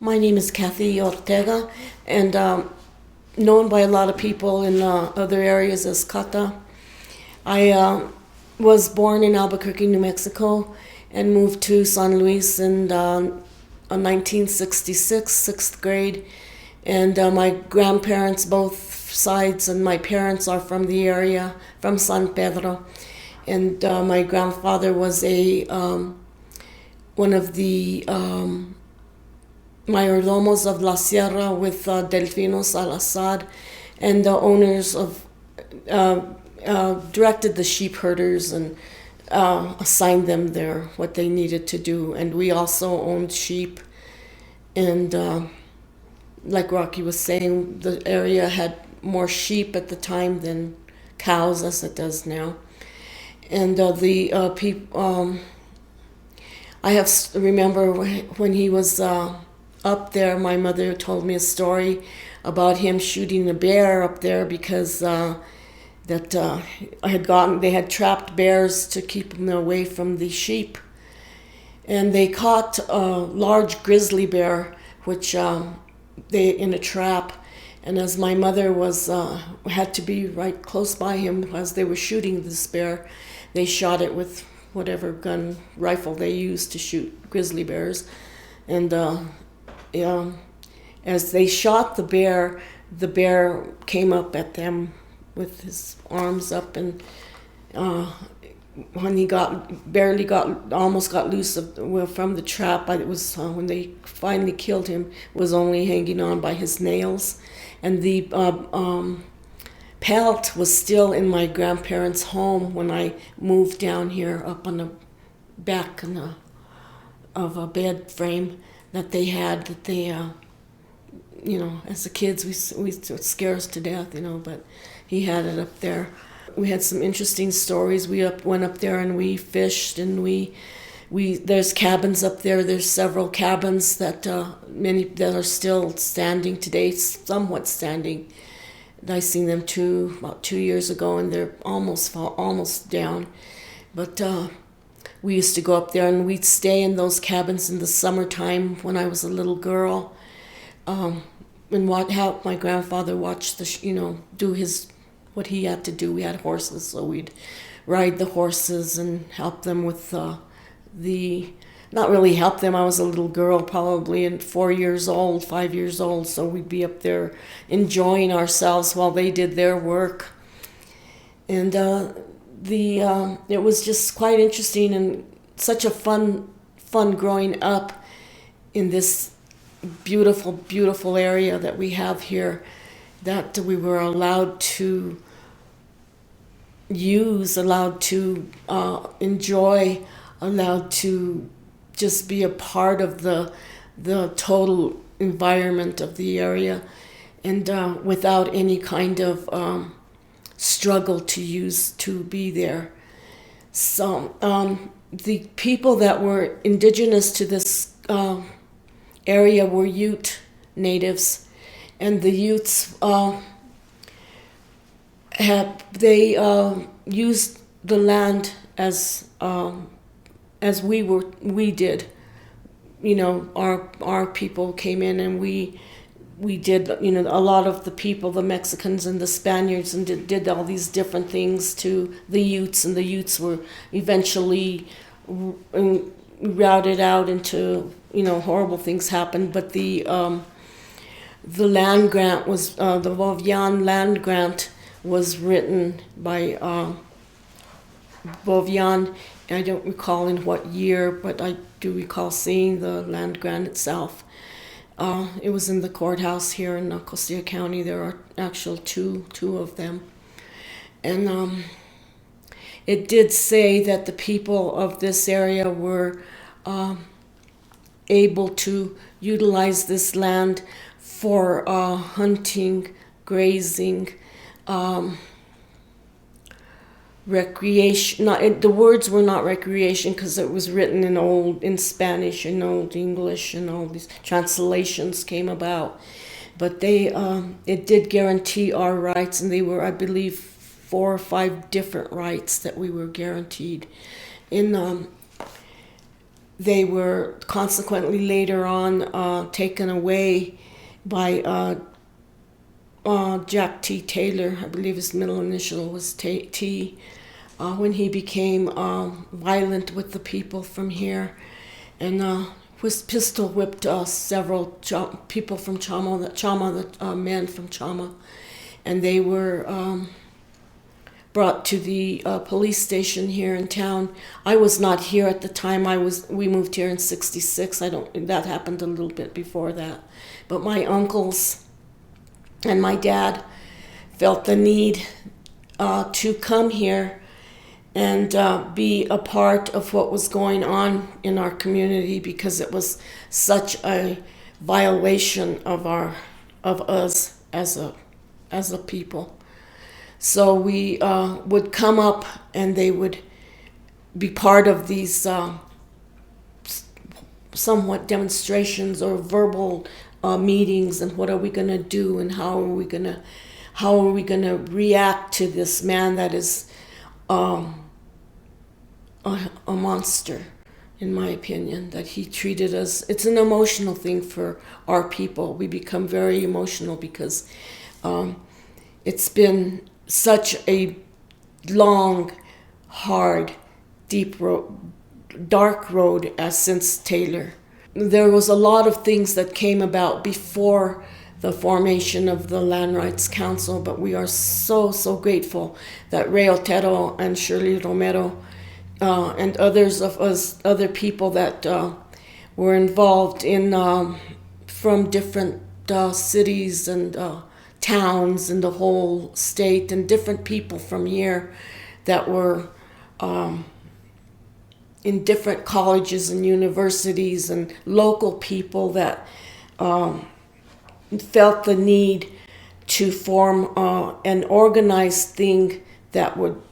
My name is Kathy Ortega, and known by a lot of people in other areas as Kata. I was born in Albuquerque, New Mexico, and moved to San Luis in 1966, sixth grade. And my grandparents, both sides, and my parents are from the area, from San Pedro. And my grandfather was one of the mayordomos of La Sierra with Delfino Salazar, and the owners of directed the sheep herders and assigned them what they needed to do. And we also owned sheep, and like Rocky was saying, the area had more sheep at the time than cows as it does now. And the people, remember when he was up there, my mother told me a story about him shooting a bear up there because they had trapped bears to keep them away from the sheep, and they caught a large grizzly bear, which they in a trap. And as my mother had to be right close by him as they were shooting this bear, they shot it with whatever rifle they used to shoot grizzly bears. And as they shot the bear came up at them with his arms up, and when he almost got loose from the trap, but it was when they finally killed him, was only hanging on by his nails, and the pelt was still in my grandparents' home when I moved down here, up on the back of a bed frame that they had, that they, as the kids, we would scare us to death, but he had it up there. We had some interesting stories. We went up there and we fished, and there's cabins up there. There's several cabins that many that are still standing today, somewhat standing. I seen them about 2 years ago, and they're almost down. But we used to go up there, and we'd stay in those cabins in the summertime when I was a little girl, and help my grandfather watch do what he had to do. We had horses, so we'd ride the horses and help them with not really help them. I was a little girl, probably, and 4 years old, 5 years old, so we'd be up there enjoying ourselves while they did their work. And it was just quite interesting and such a fun growing up in this beautiful, beautiful area that we have here, that we were allowed to use, allowed to enjoy, allowed to just be a part of the total environment of the area, and without any kind of struggle to be there. So the people that were indigenous to this area were Ute natives, and the Utes used the land as we did. Our people came in, and we did, a lot of the people, the Mexicans and the Spaniards, and did all these different things to the Utes, and the Utes were eventually routed out into, horrible things happened. But the land grant was, the Vovian land grant was written by Vovian. I don't recall in what year, but I do recall seeing the land grant itself. It was in the courthouse here in Costilla County. There are actual two of them. And it did say that the people of this area were able to utilize this land for hunting, grazing, recreation. The words were not recreation because it was written in Spanish and Old English, and all these translations came about. But it did guarantee our rights, and they were, I believe, 4 or 5 different rights that we were guaranteed. they were consequently later on taken away by Jack T. Taylor. I believe his middle initial was T. When he became violent with the people from here, and was pistol whipped several people from Chama, the men from Chama, and they were brought to the police station here in town. I was not here at the time. We moved here in '66. That happened a little bit before that, but my uncles and my dad felt the need to come here and be a part of what was going on in our community, because it was such a violation of us as a people. So we would come up, and they would be part of these somewhat demonstrations or verbal meetings, and what are we going to do, and how are we going to react to this man that is a monster, in my opinion, that he treated us. It's an emotional thing for our people. We become very emotional because it's been such a long, hard, deep road, dark road since Taylor. There was a lot of things that came about before the formation of the Land Rights Council, but we are so grateful that Ray Otero and Shirley Romero and others of us, other people that were involved in from different cities and towns in the whole state, and different people from here that were in different colleges and universities, and local people that felt the need to form an organized thing that would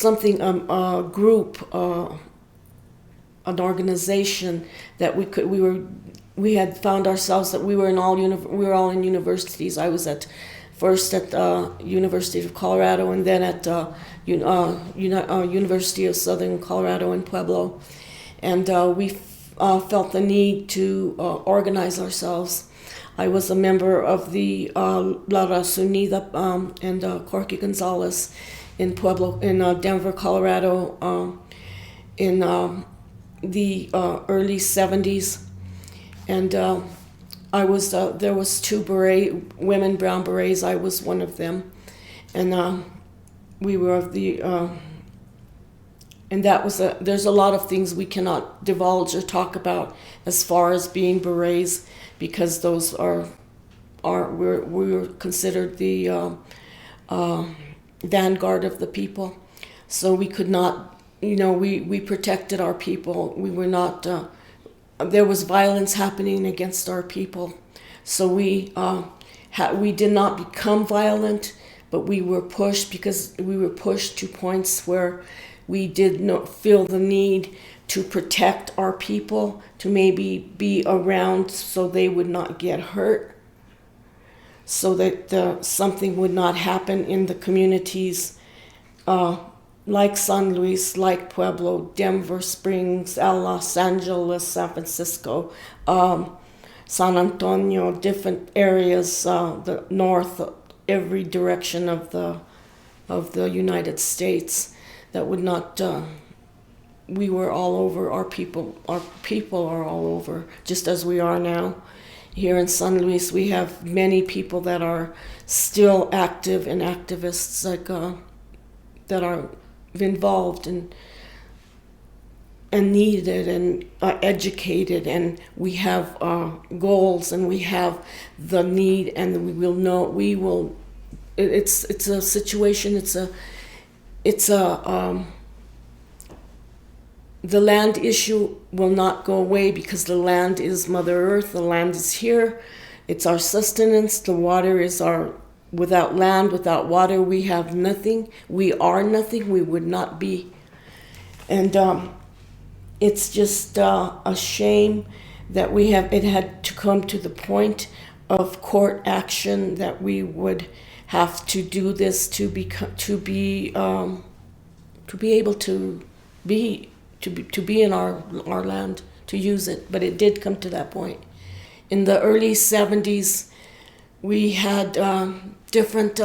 a group, an organization that we had found ourselves that we were all in universities. I was first at University of Colorado, and then at University of Southern Colorado in Pueblo, and we felt the need to organize ourselves. I was a member of the La Raza Unida and Corky Gonzalez in Pueblo, in Denver, Colorado, in the early '70s, and there was two women brown berets. I was one of them, and we were of the. And that was there's a lot of things we cannot divulge or talk about as far as being berets, because those we're considered the vanguard of the people. So we could not, we protected our people. We were not, there was violence happening against our people. So we did not become violent, but we were pushed, because we were pushed to points where we did not feel the need to protect our people, to maybe be around so they would not get hurt, so that something would not happen in the communities like San Luis, like Pueblo, Denver Springs, Los Angeles, San Francisco, San Antonio, different areas, the north, every direction of the United States, that would not. We were all over. Our people are all over, just as we are now. Here in San Luis, we have many people that are still active and activists, like that are involved and needed and educated, and we have goals, and we have the need, and we will. It's a situation. The land issue will not go away, because the land is Mother Earth. The land is here. It's our sustenance. The water is without land, without water, we have nothing. We are nothing. We would not be. And it's just a shame that it had to come to the point of court action, that we would have to do this to be able to be in our land, to use it, but it did come to that point. In the early 70s, we had different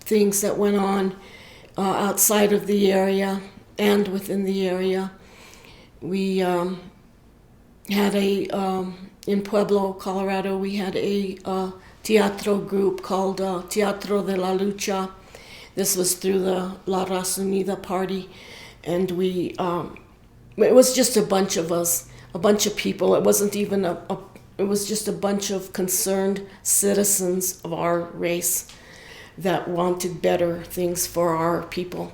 things that went on outside of the area and within the area. We had in Pueblo, Colorado, we had a teatro group called Teatro de la Lucha. This was through the La Raza Unida party, and it was just a bunch of us, a bunch of people. It wasn't even it was just a bunch of concerned citizens of our race that wanted better things for our people.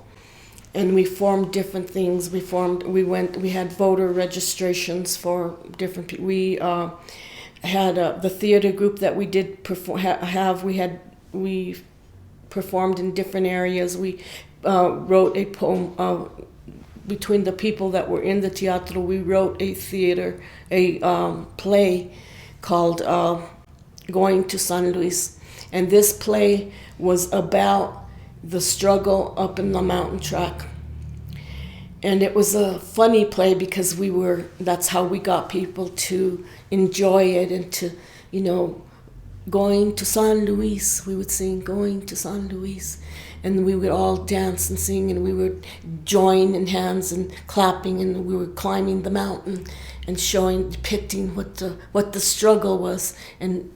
And we formed different things. We had voter registrations for different people. We had the theater group that we did we performed in different areas. We wrote a poem between the people that were in the teatro. We wrote a play called Going to San Luis. And this play was about the struggle up in the mountain track. And it was a funny play because that's how we got people to enjoy it and to, going to San Luis. We would sing, going to San Luis. And we would all dance and sing, and we would join in hands and clapping, and we were climbing the mountain and depicting what the struggle was. And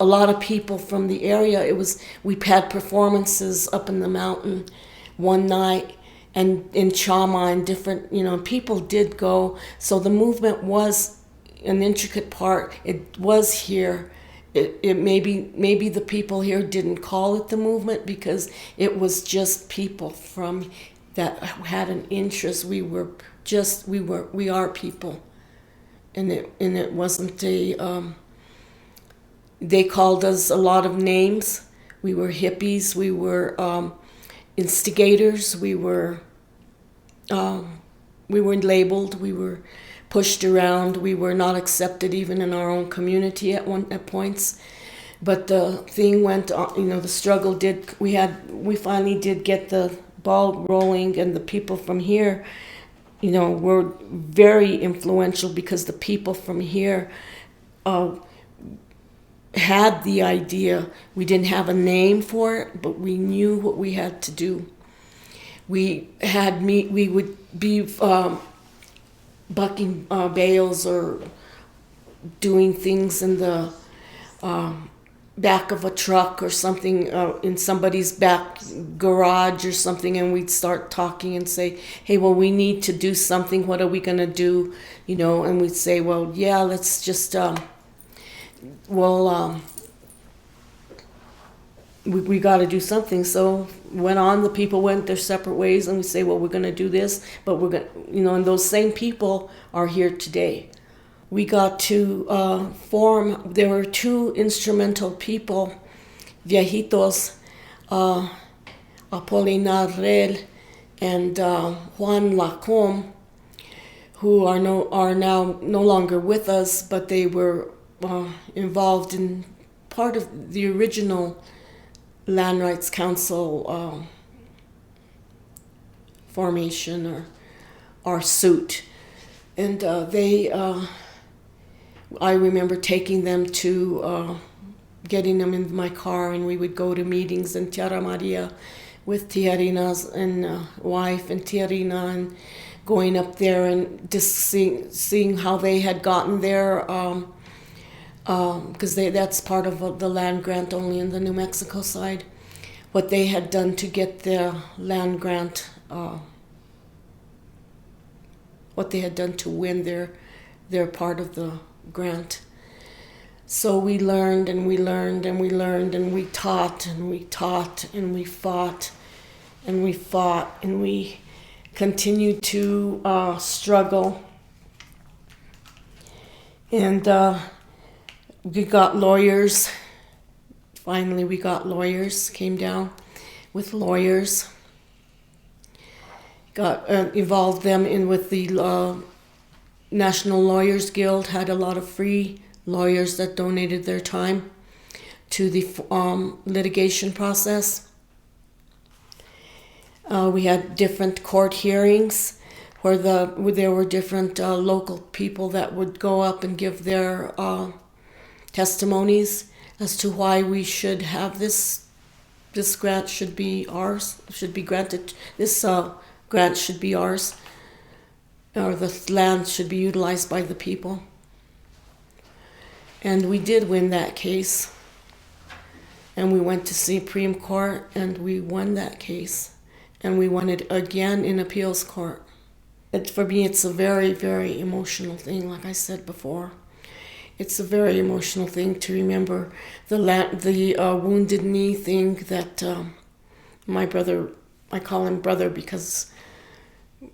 a lot of people from the area, we had performances up in the mountain one night, and in Chama, and different, people did go. So the movement was an intricate part. It was here. It maybe the people here didn't call it the movement because it was just people from that had an interest. We are people, and it wasn't they called us a lot of names. We were hippies. We were instigators. We were labeled. We were pushed around. We were not accepted even in our own community at points. But the thing went on. The struggle did. We finally did get the ball rolling, and the people from here, were very influential because the people from here had the idea. We didn't have a name for it, but we knew what we had to do. We would be bucking bales or doing things in the back of a truck or something, in somebody's back garage or something, and we'd start talking and say, hey, well, we need to do something. What are we going to do? And we'd say, well, yeah, let's just we got to do something. So the people went their separate ways, and we say, well, we're going to do this, but we're going to, and those same people are here today. We got to form, there were two instrumental people, viejitos, Apolinar Rel and Juan Lacombe, who are now no longer with us, but they were involved in part of the original Land Rights Council formation or suit. And I remember taking them to, getting them in my car, and we would go to meetings in Tierra Maria with Tia Rina's wife and Tia Rina, and going up there and just seeing how they had gotten there, because that's part of the land grant only in the New Mexico side, what they had done to get their land grant, what they had done to win their part of the grant. So we learned and we learned and we learned, and we taught and we taught and we fought and we fought, and we continued to struggle. And we got lawyers. Finally, we got lawyers, came down with lawyers, got involved them in with the National Lawyers Guild, had a lot of free lawyers that donated their time to the litigation process. We had different court hearings where there were different local people that would go up and give their testimonies as to why we should have this grant should be ours, should be granted. This grant should be ours, or the land should be utilized by the people. And we did win that case. And we went to Supreme Court and we won that case. And we won it again in appeals court. For me, it's a very, very emotional thing, like I said before. It's a very emotional thing to remember the wounded knee thing that my brother, I call him brother because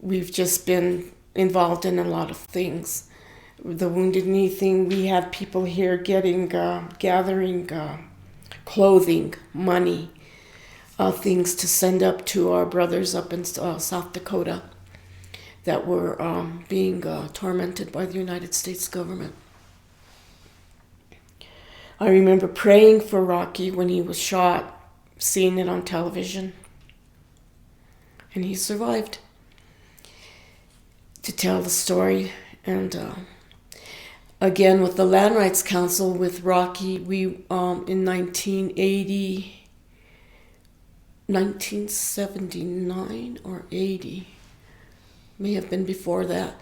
we've just been involved in a lot of things. The wounded knee thing, we had people here gathering clothing, money, things to send up to our brothers up in South Dakota that were being tormented by the United States government. I remember praying for Rocky when he was shot, seeing it on television, and he survived to tell the story. And again, with the Land Rights Council, with Rocky, we in 1979 or 80, may have been before that,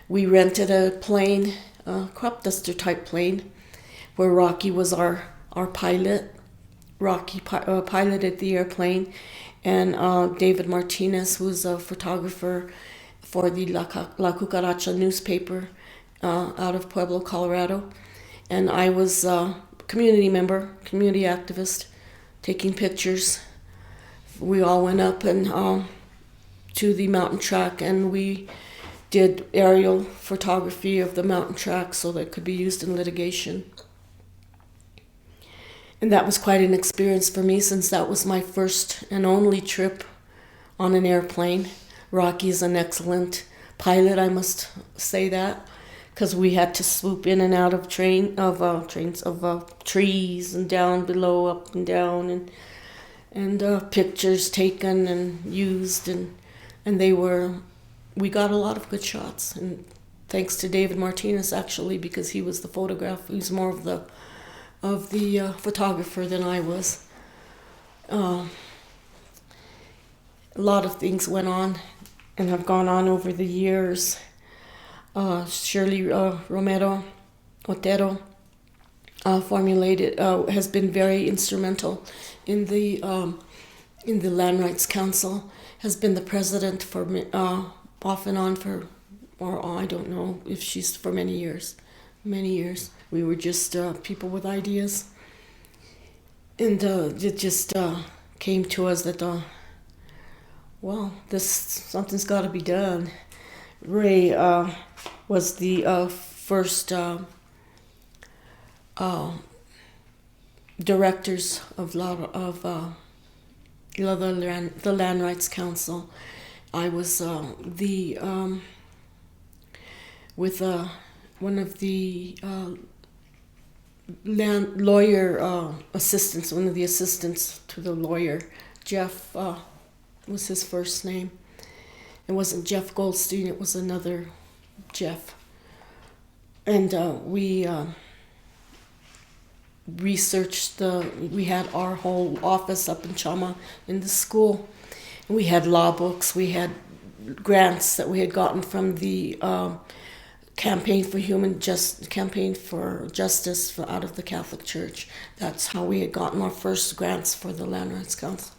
we rented a plane, a crop duster type plane, where Rocky was our pilot. Rocky piloted the airplane, and David Martinez, who's a photographer for the La Cucaracha newspaper out of Pueblo, Colorado. And I was a community member, community activist, taking pictures. We all went up and to the mountain track, and we did aerial photography of the mountain track so that it could be used in litigation. And that was quite an experience for me, since that was my first and only trip on an airplane. Rocky is an excellent pilot, I must say that, because we had to swoop in and out of trees and down below, up and down, and pictures taken and used, and we got a lot of good shots. And thanks to David Martinez, actually, because he was the photographer. He was more of the photographer than I was. A lot of things went on and have gone on over the years. Shirley Romero Otero has been very instrumental in the Land Rights Council, has been the president for off and on for, or I don't know if she's for many years. We were just people with ideas, and it just came to us that, something's got to be done. Ray was the first directors of the Land Rights Council. I was with one of the lawyer assistants, one of the assistants to the lawyer, Jeff was his first name. It wasn't Jeff Goldstein, it was another Jeff. And we researched we had our whole office up in Chama in the school. And we had law books, we had grants that we had gotten from the campaign for justice out of the Catholic Church. That's how we had gotten our first grants for the Land Rights Council.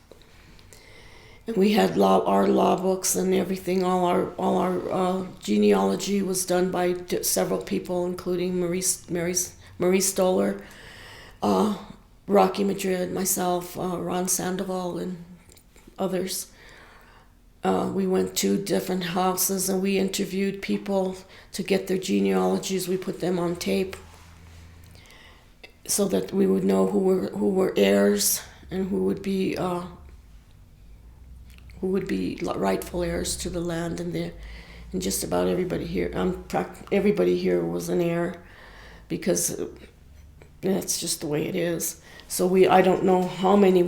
And we had our law books and everything. All our genealogy was done by several people, including Marie Stoller, Rocky Madrid, myself, Ron Sandoval, and others. We went to different houses and we interviewed people to get their genealogies. We put them on tape so that we would know who were heirs and who would be rightful heirs to the land. And just about everybody here, everybody here was an heir, because that's just the way it is. So I don't know how many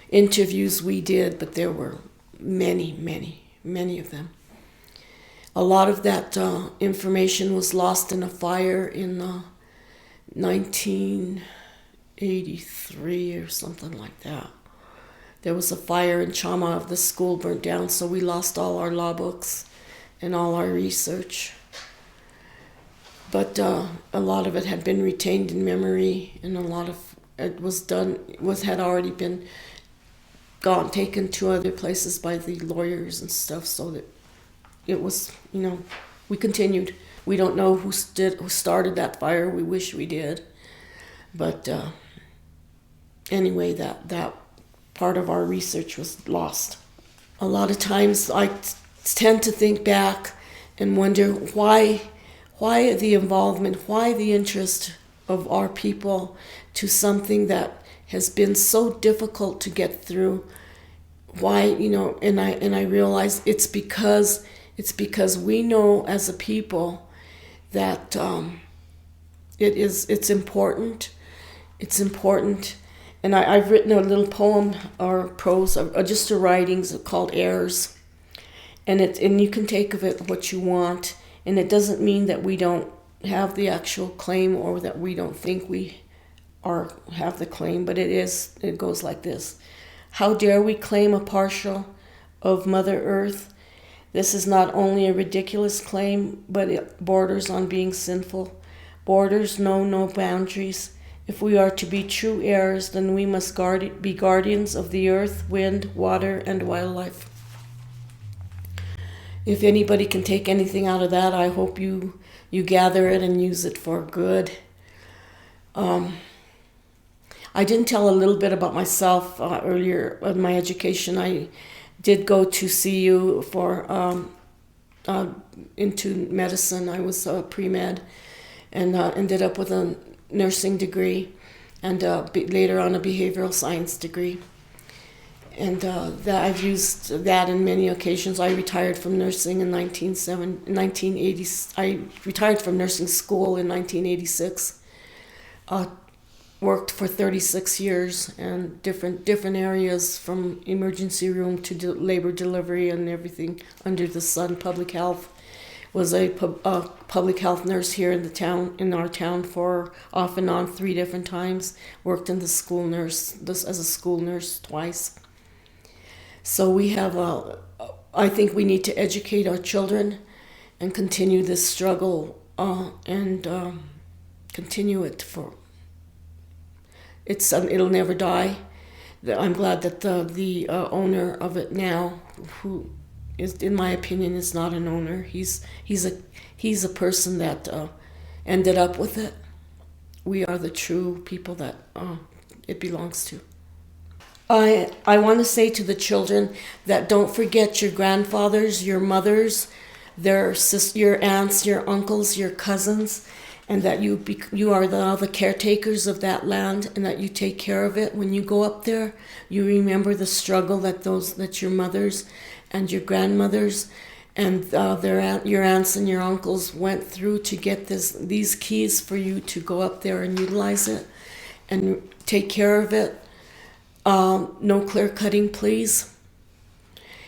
interviews we did, but there were many of them. A lot of that information was lost in a fire in 1983 or something like that. There was a fire in Chama, the school burnt down, so we lost all our law books and all our research. But a lot of it had been retained in memory, and a lot of it had already been taken to other places by the lawyers and stuff, so that it was, we continued. We don't know who started that fire. We wish we did. But anyway, that part of our research was lost. A lot of times I tend to think back and wonder why the involvement, why the interest of our people to something that has been so difficult to get through. Why, and I realize it's because we know as a people that it's important. It's important. And I've written a little poem or prose, or just a writings called Errors. And you can take of it what you want. And it doesn't mean that we don't have the actual claim or that we don't think we have the claim, but it goes like this. How dare we claim a partial of Mother Earth? This is not only a ridiculous claim, but it borders on being sinful. Borders know no boundaries. If we are to be true heirs, then we must be guardians of the earth, wind, water, and wildlife. If anybody can take anything out of that, I hope you gather it and use it for good. I didn't tell a little bit about myself earlier in my education. I did go to CU for into medicine. I was pre-med and ended up with a nursing degree and later on a behavioral science degree. And that I've used that in many occasions. I retired from nursing in 1980. I retired from nursing school in 1986. Worked for 36 years and different areas, from emergency room to labor delivery and everything under the sun. Public health. Was a public health nurse here in our town for off and on 3 different times. Worked in the school nurse as a school nurse twice. So we have I think we need to educate our children and continue this struggle and continue it for. It'll never die. I'm glad that the owner of it now, who is, in my opinion, is not an owner. He's a person that ended up with it. We are the true people that it belongs to. I want to say to the children that don't forget your grandfathers, your mothers, your aunts, your uncles, your cousins, and that you are the caretakers of that land, and that you take care of it. When you go up there, you remember the struggle that your mothers and your grandmothers and your aunts and your uncles went through to get these keys for you to go up there and utilize it and take care of it. No clear cutting, please.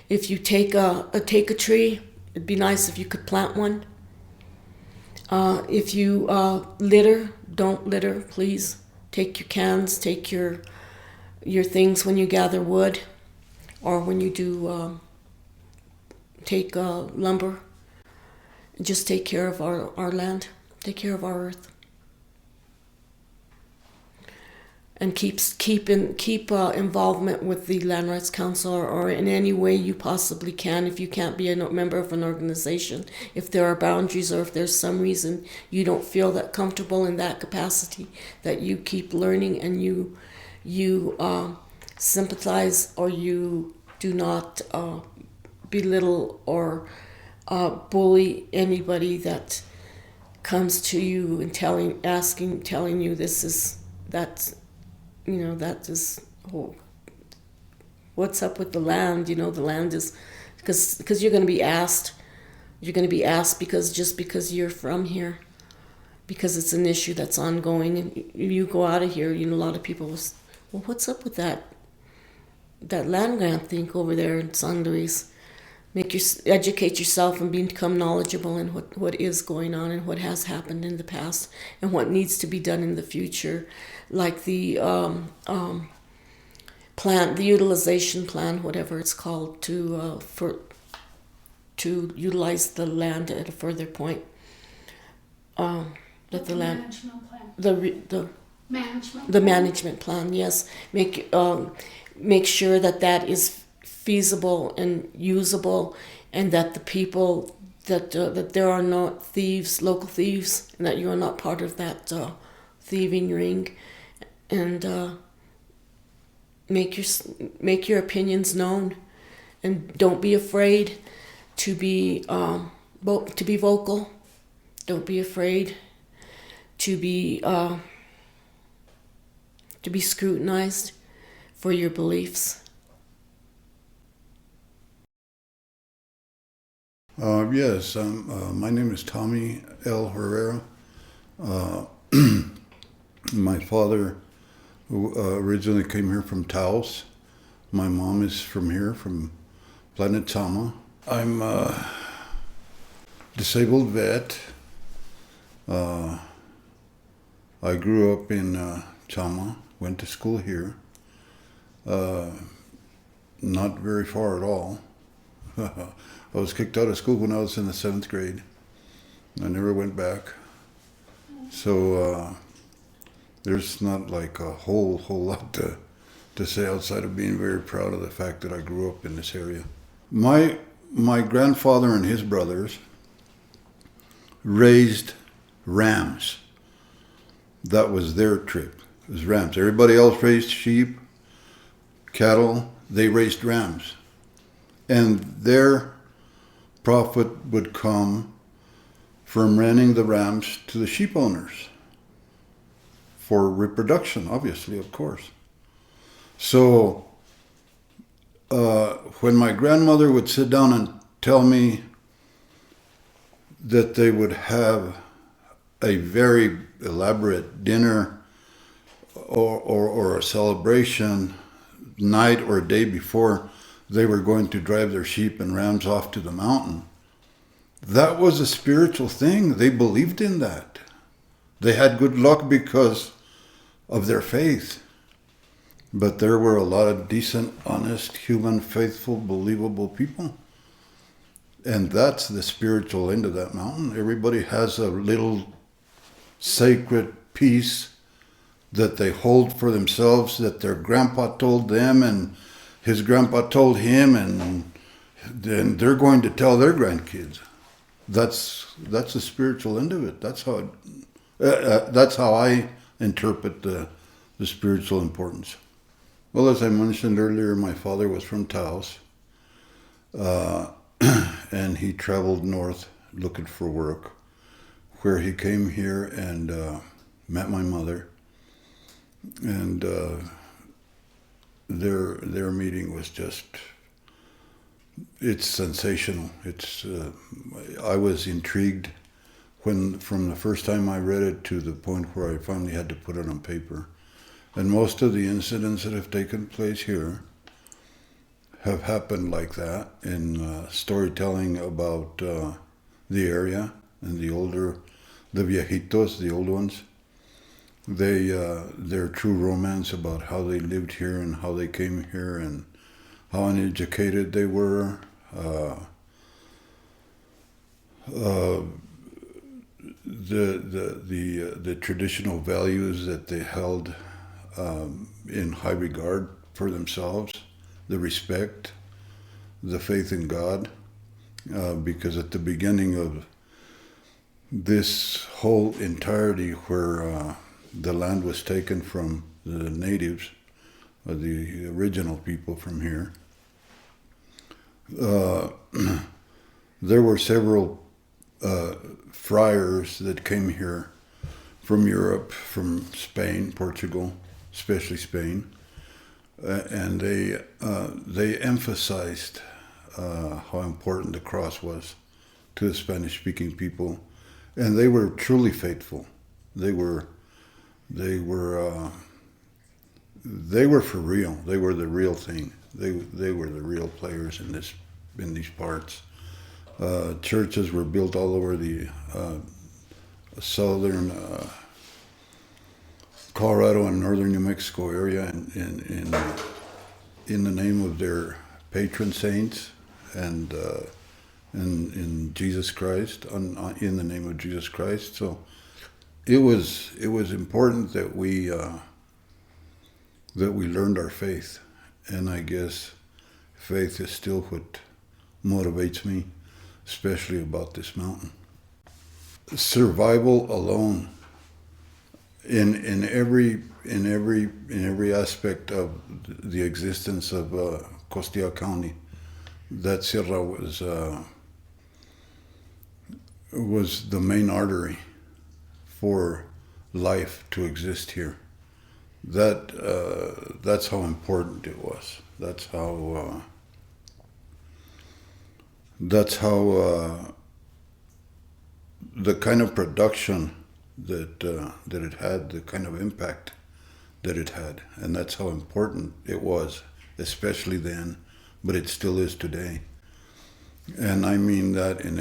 If you take a tree, it'd be nice if you could plant one. If you litter, don't litter, please. Take your cans, take your things when you gather wood, or when you do take lumber. Just take care of our land, take care of our earth. And keep involvement with the Land Rights Council or in any way you possibly can. If you can't be a member of an organization, if there are boundaries or if there's some reason you don't feel that comfortable in that capacity, that you keep learning and you sympathize, or you do not belittle or bully anybody that comes to you and telling you this is that. That is, what's up with the land? The land is, because you're going to be asked. You're going to be asked because you're from here, because it's an issue that's ongoing. And you go out of here, a lot of people will, well, what's up with that? that land grant thing over there in San Luis. Educate yourself and become knowledgeable in what is going on and what has happened in the past and what needs to be done in the future, like the plan, the utilization plan, whatever it's called, to utilize the land at a further point. That the land management plan. the Management. the management plan, yes. Make sure that that is feasible and usable, and that the people that there are not thieves, local thieves, and that you are not part of that thieving ring, and make your opinions known, and don't be afraid to be vocal. Don't be afraid to be scrutinized for your beliefs. Yes, my name is Tommey L. Herrera. My father originally came here from Taos. My mom is from here, from Planet Sama. I'm a disabled vet. I grew up in Chama, went to school here. Not very far at all. I was kicked out of school when I was in the 7th grade. I never went back. So there's not like a whole lot to say outside of being very proud of the fact that I grew up in this area. My grandfather and his brothers raised rams. That was their trip. It was rams. Everybody else raised sheep, cattle. They raised rams. And their profit would come from renting the rams to the sheep owners for reproduction, obviously, of course. So when my grandmother would sit down and tell me that they would have a very elaborate dinner or a celebration night or a day before they were going to drive their sheep and rams off to the mountain, that was a spiritual thing. They believed in that. They had good luck because of their faith. But there were a lot of decent, honest, human, faithful, believable people. And that's the spiritual end of that mountain. Everybody has a little sacred piece that they hold for themselves, that their grandpa told them and his grandpa told him, and then they're going to tell their grandkids. That's the spiritual end of it. That's how I interpret the spiritual importance. Well, as I mentioned earlier, my father was from Taos, and he traveled north looking for work, where he came here and met my mother, and their meeting was just, it's sensational. It's I was intrigued from the first time I read it to the point where I finally had to put it on paper. And most of the incidents that have taken place here have happened like that in storytelling about the area and the viejitos, the old ones. Their true romance about how they lived here and how they came here and how uneducated they were. The traditional values that they held in high regard for themselves, the respect, the faith in God, because at the beginning of this whole entirety where the land was taken from the natives, the original people from here, there were several friars that came here from Europe, from Spain, Portugal, especially Spain, and they emphasized how important the cross was to the Spanish-speaking people, and they were truly faithful. They were for real. They were the real thing. They were the real players in these parts. Churches were built all over the southern Colorado and northern New Mexico area in the name of their patron saints and in Jesus Christ, in the name of Jesus Christ. So it was important that we learned our faith, and I guess faith is still what motivates me, especially about this mountain. Survival alone in every aspect of the existence of Costilla County. That sierra was the main artery for life to exist here. That's how important it was. That's how the kind of production that it had, the kind of impact that it had, and that's how important it was, especially then, but it still is today. And I mean that in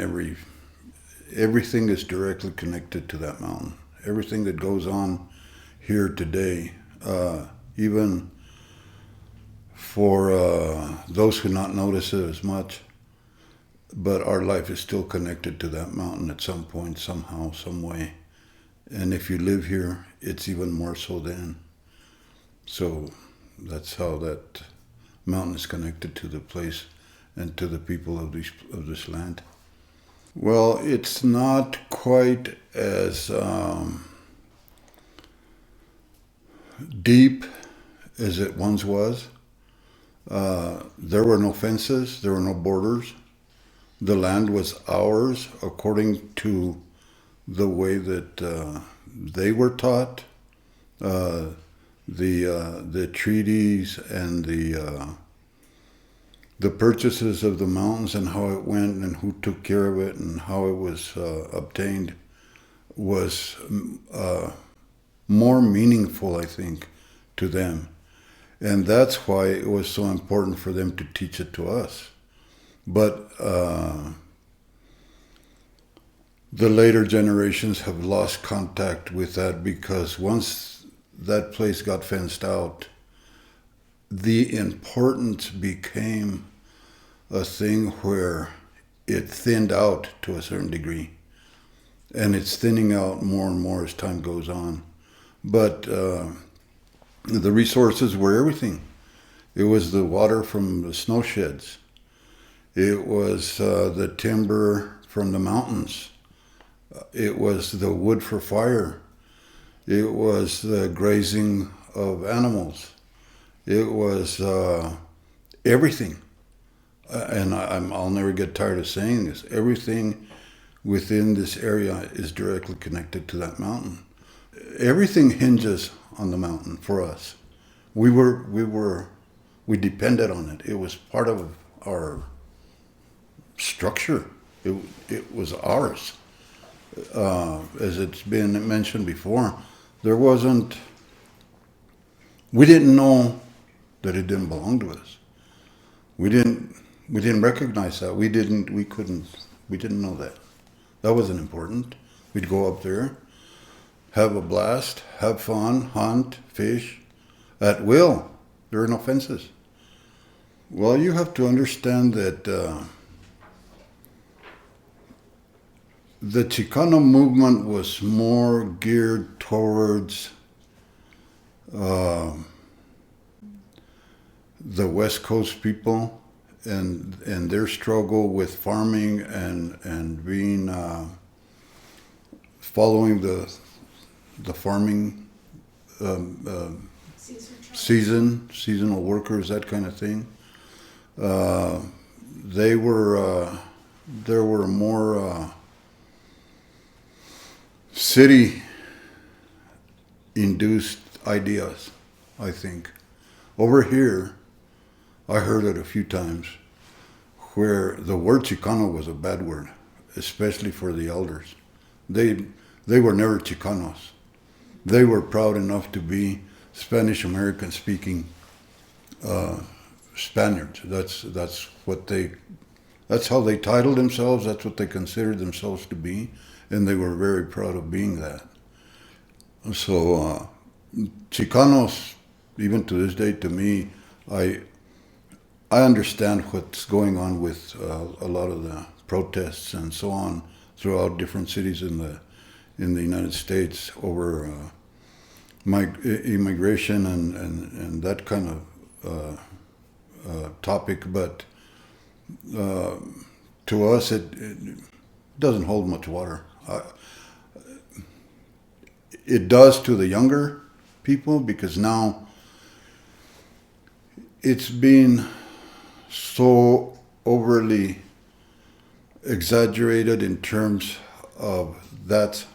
everything is directly connected to that mountain. Everything that goes on here today, even for those who not notice it as much, but our life is still connected to that mountain at some point, somehow, some way. And if you live here, it's even more so then. So that's how that mountain is connected to the place and to the people of this land. Well, it's not quite as deep as it once was. There were no fences, there were no borders. The land was ours according to the way that they were taught. The treaties and the purchases of the mountains and how it went and who took care of it and how it was obtained was more meaningful, I think, to them. And that's why it was so important for them to teach it to us. But the later generations have lost contact with that, because once that place got fenced out, the importance became a thing where it thinned out to a certain degree. And it's thinning out more and more as time goes on. But the resources were everything. It was the water from the snow sheds. It was the timber from the mountains. It was the wood for fire. It was the grazing of animals. It was everything. And I'll never get tired of saying this. Everything within this area is directly connected to that mountain. Everything hinges on the mountain for us. We depended on it. It was part of our structure. It was ours. As it's been mentioned before, we didn't know that it didn't belong to us. We didn't recognize that. We didn't know that. That wasn't important. We'd go up there, have a blast, have fun, hunt, fish, at will. There are no fences. Well, you have to understand that the Chicano movement was more geared towards the West Coast people and their struggle with farming and being following the farming seasonal workers, that kind of thing. There were more city-induced ideas, I think. Over here, I heard it a few times, where the word Chicano was a bad word, especially for the elders. They were never Chicanos. They were proud enough to be Spanish American speaking Spaniards. That's how they titled themselves. That's what they considered themselves to be, and they were very proud of being that. So Chicanos, even to this day, to me, I understand what's going on with a lot of the protests and so on throughout different cities in the United States over immigration and that kind of topic. But to us, it doesn't hold much water. It does to the younger people, because now it's been so overly exaggerated in terms of that's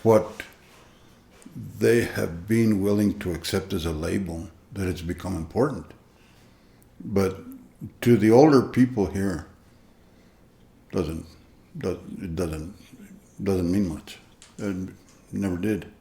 what they have been willing to accept as a label, that it's become important. But to the older people here, it doesn't mean much. It never did.